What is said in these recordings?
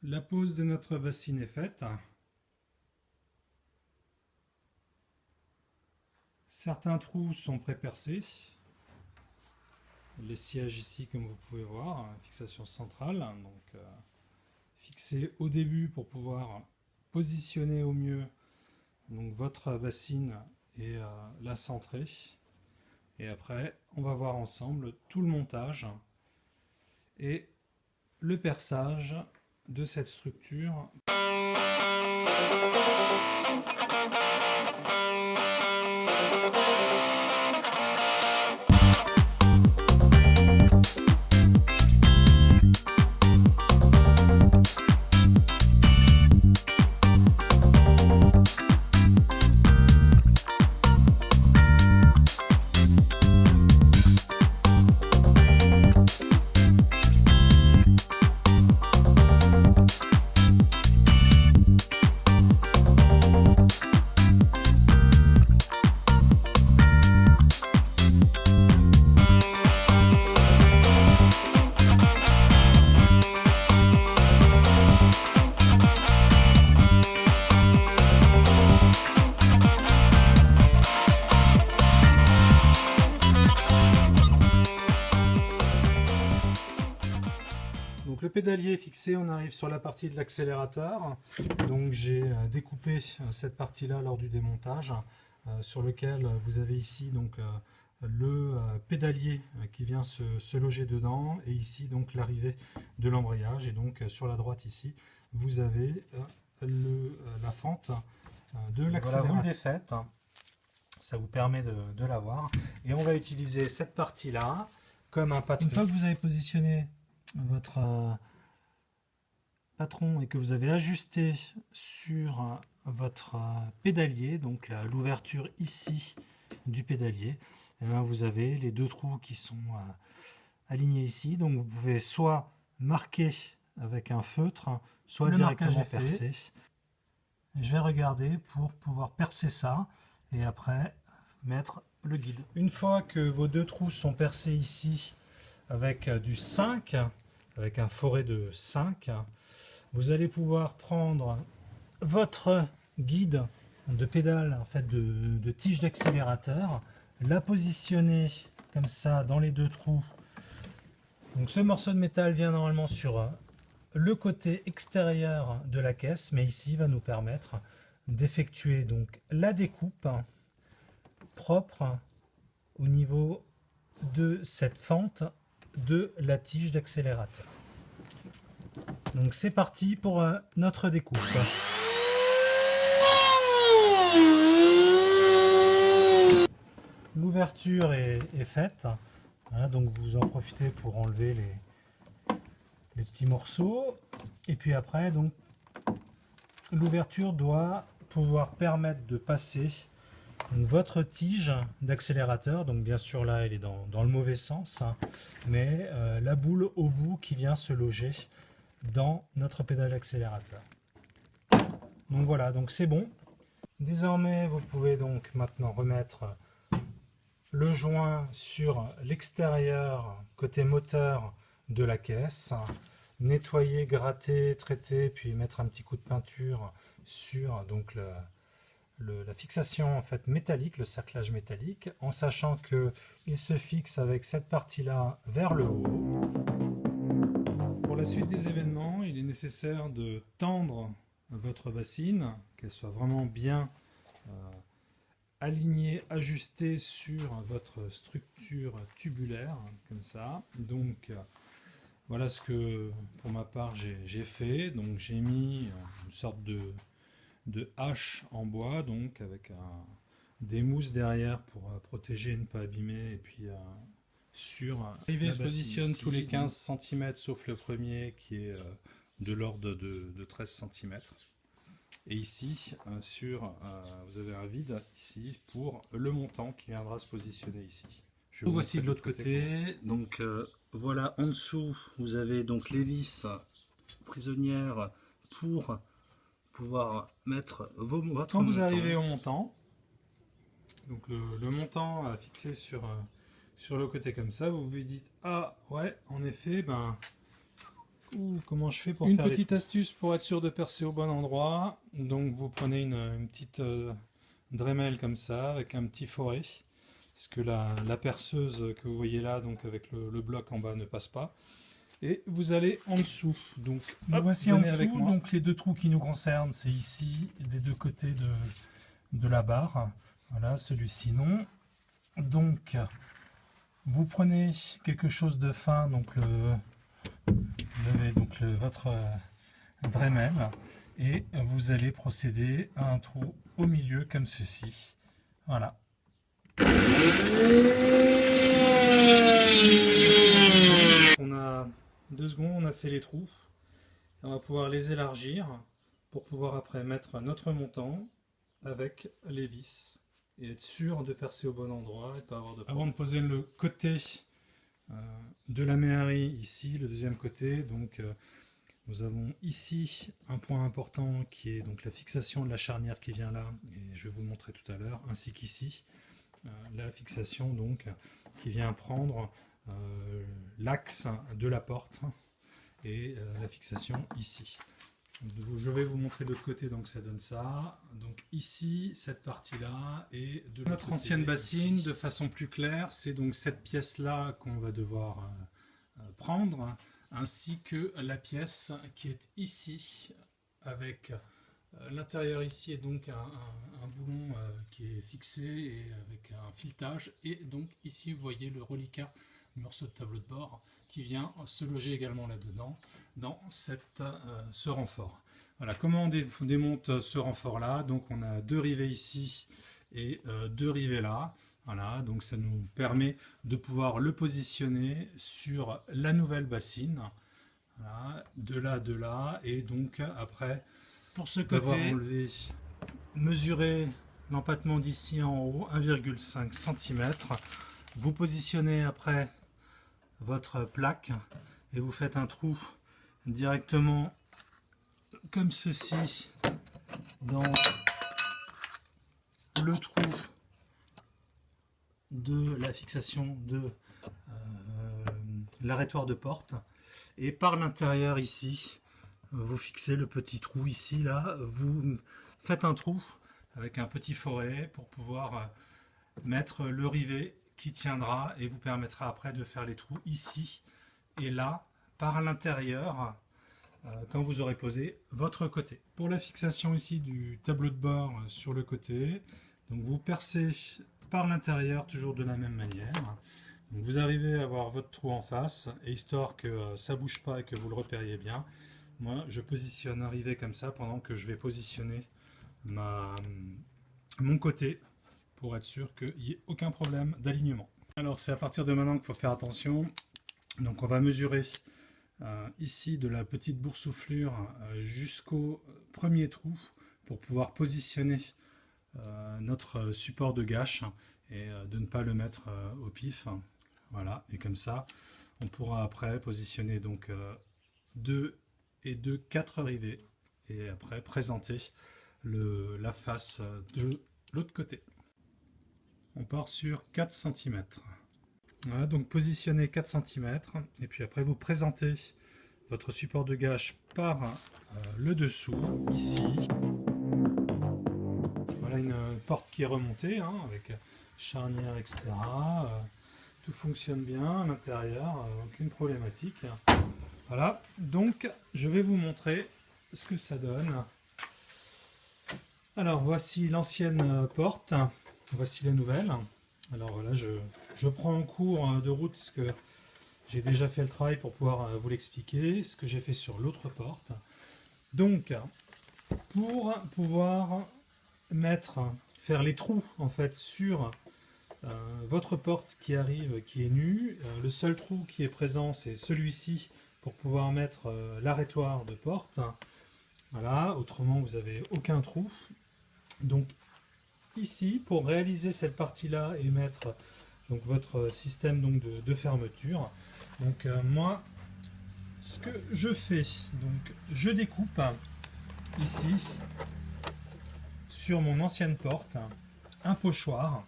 La pose de notre bassine est faite. Certains trous sont pré-percés. Les sièges ici, comme vous pouvez voir, fixation centrale. Donc, fixé au début pour pouvoir positionner au mieux donc, votre bassine et la centrer. Et après, on va voir ensemble tout le montage et le perçage de cette structure. Donc le pédalier est fixé, on arrive sur la partie de l'accélérateur. Donc j'ai découpé cette partie-là lors du démontage, sur lequel vous avez ici donc le pédalier qui vient se loger dedans, et ici donc l'arrivée de l'embrayage. Et donc sur la droite ici, vous avez la fente de l'accélérateur. Voilà, vous le défaites, ça vous permet de l'avoir. Et on va utiliser cette partie-là comme un patron. Une fois que vous avez positionné votre patron et que vous avez ajusté sur votre pédalier, donc l'ouverture ici du pédalier, et bien vous avez les deux trous qui sont alignés ici. Donc vous pouvez soit marquer avec un feutre, soit directement percer. Je vais regarder pour pouvoir percer ça et après mettre le guide. Une fois que vos deux trous sont percés ici avec du 5, avec un forêt de 5, vous allez pouvoir prendre votre guide de pédale, en fait de tige d'accélérateur, la positionner comme ça dans les deux trous. Donc ce morceau de métal vient normalement sur le côté extérieur de la caisse, mais ici va nous permettre d'effectuer donc la découpe propre au niveau de cette fente de la tige d'accélérateur. Donc c'est parti pour notre découpe. L'ouverture est faite. Voilà, donc vous en profitez pour enlever les petits morceaux. Et puis après, donc l'ouverture doit pouvoir permettre de passer donc, votre tige d'accélérateur. Donc bien sûr là elle est dans le mauvais sens, hein, mais la boule au bout qui vient se loger dans notre pédale d'accélérateur. Donc voilà, donc c'est bon. Désormais vous pouvez donc maintenant remettre le joint sur l'extérieur côté moteur de la caisse, nettoyer, gratter, traiter, puis mettre un petit coup de peinture sur donc la fixation en fait métallique, le cerclage métallique, en sachant que il se fixe avec cette partie là vers le haut. Pour la suite des événements, il est nécessaire de tendre votre bassine, qu'elle soit vraiment bien alignée, ajustée sur votre structure tubulaire, comme ça. Donc voilà ce que pour ma part j'ai fait. Donc j'ai mis une sorte de hache en bois, donc avec des mousses derrière pour protéger et ne pas abîmer, et puis sur l'arrivée se positionne tous les 15 cm sauf le premier qui est de l'ordre de 13 cm. Et ici vous avez un vide ici pour le montant qui viendra se positionner ici. Voici de l'autre côté. Donc voilà, en dessous vous avez donc les vis prisonnières pour pouvoir mettre votre montant. Quand vous arrivez au montant, donc le montant fixé sur le côté comme ça, vous vous dites ah ouais, en effet, ben comment je fais pour Une faire petite astuce pour être sûr de percer au bon endroit. Donc vous prenez une petite Dremel comme ça, avec un petit foret. Parce que la perceuse que vous voyez là, donc avec le bloc en bas, ne passe pas. Et vous allez en dessous. Donc Nous voici en venez avec dessous, moi. donc les deux trous qui nous concernent, c'est ici, des deux côtés de la barre. Voilà, celui-ci non. Donc, vous prenez quelque chose de fin, donc vous avez donc votre Dremel, et vous allez procéder à un trou au milieu comme ceci. Voilà. On a 2 secondes, on a fait les trous. On va pouvoir les élargir pour pouvoir après mettre notre montant avec les vis et être sûr de percer au bon endroit et pas avoir de problème. Avant de poser le côté de la méhari ici, le deuxième côté, donc nous avons ici un point important qui est donc la fixation de la charnière qui vient là, et je vais vous le montrer tout à l'heure, ainsi qu'ici la fixation donc qui vient prendre l'axe de la porte et la fixation ici. Je vais vous montrer de l'autre côté, donc ça donne ça. Donc ici, cette partie-là, et de notre ancienne bassine, ici. De façon plus claire, c'est donc cette pièce-là qu'on va devoir prendre, ainsi que la pièce qui est ici, avec l'intérieur ici, et donc un boulon qui est fixé, et avec un filetage, et donc ici, vous voyez le reliquat, le morceau de tableau de bord, qui vient se loger également là-dedans, dans ce renfort. Voilà, comment on démonte ce renfort-là? Donc on a 2 rivets ici et 2 rivets là. Voilà, donc ça nous permet de pouvoir le positionner sur la nouvelle bassine. Voilà, de là, et donc après, pour ce côté, mesurer l'empattement d'ici en haut, 1,5 cm. Vous positionnez après votre plaque et vous faites un trou directement comme ceci dans le trou de la fixation de l'arrêtoir de porte, et par l'intérieur ici vous fixez le petit trou ici, là vous faites un trou avec un petit foret pour pouvoir mettre le rivet qui tiendra et vous permettra après de faire les trous ici et là par l'intérieur quand vous aurez posé votre côté. Pour la fixation ici du tableau de bord sur le côté, donc vous percez par l'intérieur toujours de la même manière. Donc vous arrivez à avoir votre trou en face, et histoire que ça bouge pas et que vous le repériez bien, moi je positionne un rivet comme ça pendant que je vais positionner mon côté pour être sûr qu'il n'y ait aucun problème d'alignement. Alors c'est à partir de maintenant qu'il faut faire attention. Donc on va mesurer ici de la petite boursouflure jusqu'au premier trou pour pouvoir positionner notre support de gâche et de ne pas le mettre au pif. Voilà, et comme ça on pourra après positionner donc 2 et 2, 4 rivets, et après présenter la face de l'autre côté. On part sur 4 cm. Voilà, donc positionnez 4 cm, et puis après vous présentez votre support de gâche par le dessous, ici. Voilà une porte qui est remontée, hein, avec charnière, etc. Tout fonctionne bien à l'intérieur, aucune problématique. Voilà, donc je vais vous montrer ce que ça donne. Alors voici l'ancienne porte, voici la nouvelle. Alors là je prends en cours de route ce que j'ai déjà fait le travail pour pouvoir vous l'expliquer, ce que j'ai fait sur l'autre porte. Donc pour pouvoir faire les trous en fait sur votre porte qui arrive, qui est nue, le seul trou qui est présent c'est celui-ci pour pouvoir mettre l'arrêtoir de porte. Voilà, autrement vous n'avez aucun trou. Donc ici, pour réaliser cette partie-là et mettre donc votre système donc de fermeture, donc moi, ce que je fais, donc je découpe ici sur mon ancienne porte un pochoir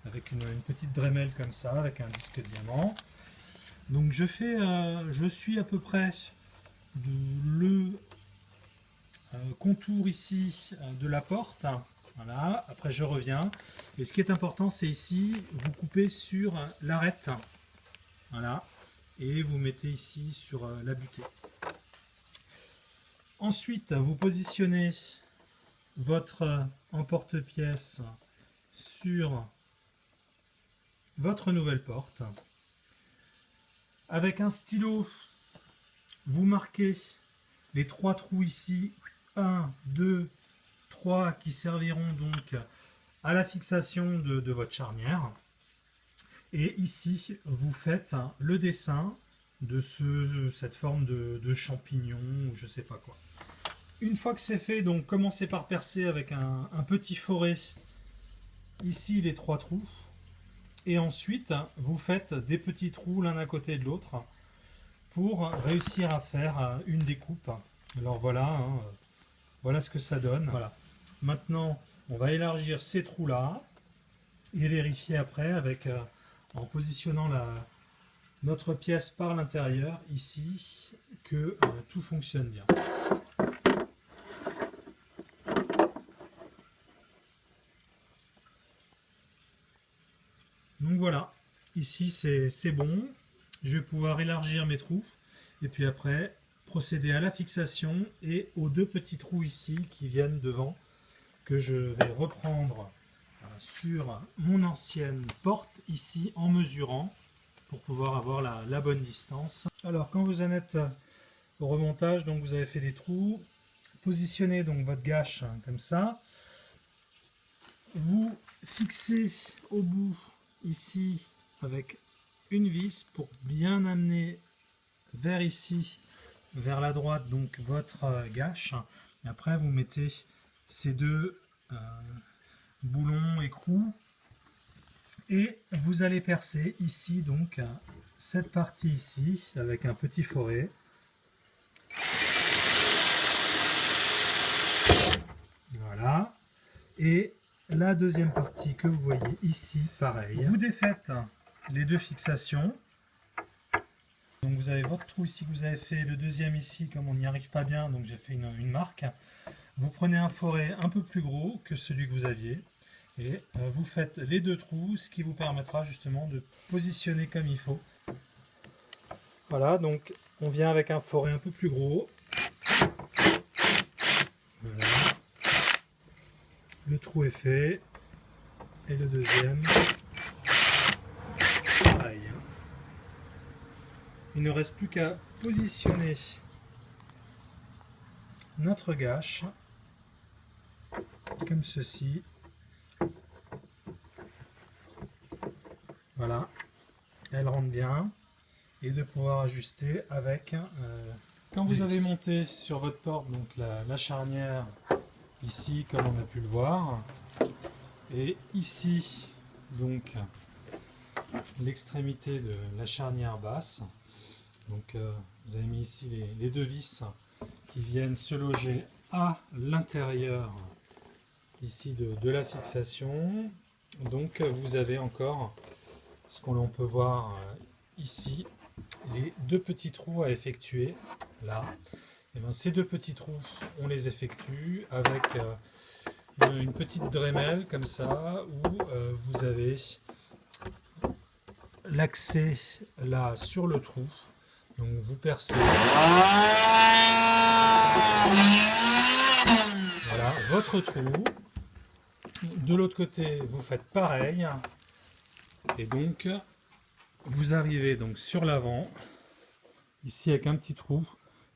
avec une petite Dremel comme ça, avec un disque diamant. Donc je suis à peu près le contour ici de la porte. Voilà, après je reviens. Et ce qui est important, c'est ici, vous coupez sur l'arête. Voilà, et vous mettez ici sur la butée. Ensuite, vous positionnez votre emporte-pièce sur votre nouvelle porte. Avec un stylo, vous marquez les 3 trous ici, 1, 2, 3, qui serviront donc à la fixation de votre charnière. Et ici, vous faites le dessin de cette forme de champignon ou je sais pas quoi. Une fois que c'est fait, donc commencez par percer avec un petit forêt ici les 3 trous. Et ensuite, vous faites des petits trous l'un à côté de l'autre pour réussir à faire une découpe. Alors voilà, voilà ce que ça donne. Voilà. Maintenant, on va élargir ces trous-là et vérifier après avec, en positionnant notre pièce par l'intérieur ici que tout fonctionne bien. Donc voilà, ici c'est bon. Je vais pouvoir élargir mes trous et puis après procéder à la fixation et aux 2 petits trous ici qui viennent devant que je vais reprendre sur mon ancienne porte ici en mesurant pour pouvoir avoir la bonne distance. Alors quand vous en êtes au remontage, donc vous avez fait les trous, positionnez donc votre gâche comme ça, vous fixez au bout ici avec une vis pour bien amener vers ici, vers la droite, donc votre gâche. Et après vous mettez ces 2 boulons écrous et vous allez percer ici donc cette partie ici avec un petit forêt. Voilà. Et la deuxième partie que vous voyez ici, pareil. Vous défaites les 2 fixations. Donc vous avez votre trou ici que vous avez fait, le deuxième ici, comme on n'y arrive pas bien, donc j'ai fait une marque. Vous prenez un forêt un peu plus gros que celui que vous aviez et vous faites les 2 trous, ce qui vous permettra justement de positionner comme il faut. Voilà, donc on vient avec un forêt un peu plus gros. Voilà. Le trou est fait et le deuxième pareil. Il ne reste plus qu'à positionner notre gâche comme ceci. Voilà, elle rentre bien et de pouvoir ajuster avec quand vous avez monté sur votre porte donc la charnière ici comme on a pu le voir et ici donc l'extrémité de la charnière basse. Donc vous avez mis ici les 2 vis qui viennent se loger à l'intérieur ici de la fixation. Donc vous avez encore ce qu'on peut voir ici, les 2 petits trous à effectuer là. Et bien, ces 2 petits trous, on les effectue avec une petite Dremel comme ça où vous avez l'accès là sur le trou. Donc vous percez. Voilà votre trou. De l'autre côté, vous faites pareil. Et donc vous arrivez donc sur l'avant, ici avec un petit trou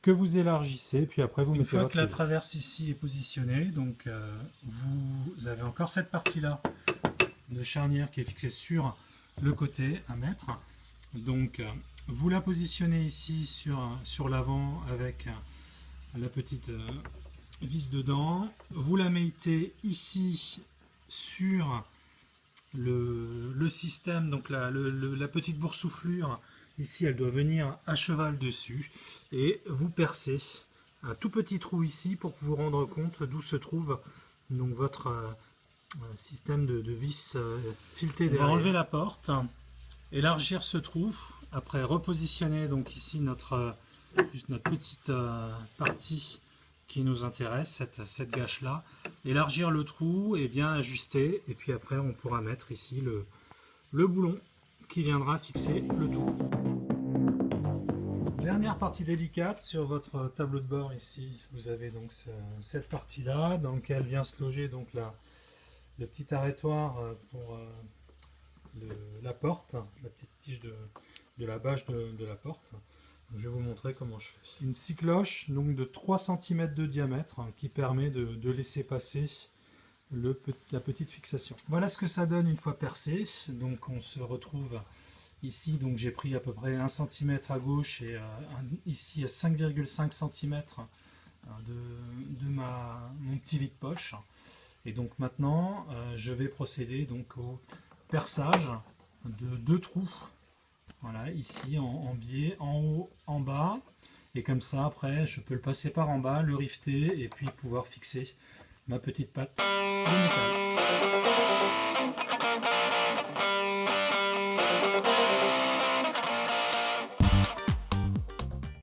que vous élargissez, puis après vous mettez votre. Une fois que la traverse ici est positionnée, donc vous avez encore cette partie-là de charnière qui est fixée sur le côté à mettre. Donc vous la positionnez ici sur l'avant avec la petite vis dedans. Vous la mettez ici sur le système, donc la petite boursouflure. Ici, elle doit venir à cheval dessus. Et vous percez un tout petit trou ici pour vous rendre compte d'où se trouve donc votre système de vis fileté derrière. On va enlever la porte, élargir ce trou, après repositionner donc ici notre juste notre petite partie qui nous intéresse, cette gâche là, élargir le trou et bien ajuster, et puis après on pourra mettre ici le boulon qui viendra fixer le tout. Dernière partie délicate sur votre tableau de bord ici, vous avez donc cette partie là dans laquelle vient se loger donc le petit arrêtoir pour la porte, la petite tige de la bâche de la porte. Je vais vous montrer comment je fais. Une scie cloche donc de 3 cm de diamètre qui permet de laisser passer la petite fixation. Voilà ce que ça donne une fois percé. Donc on se retrouve ici, donc j'ai pris à peu près 1 cm à gauche et ici à 5,5 cm de mon petit vide-poche. Et donc maintenant je vais procéder donc au perçage de 2 trous. Voilà, ici en biais, en haut, en bas. Et comme ça, après, je peux le passer par en bas, le rifter et puis pouvoir fixer ma petite patte de métal.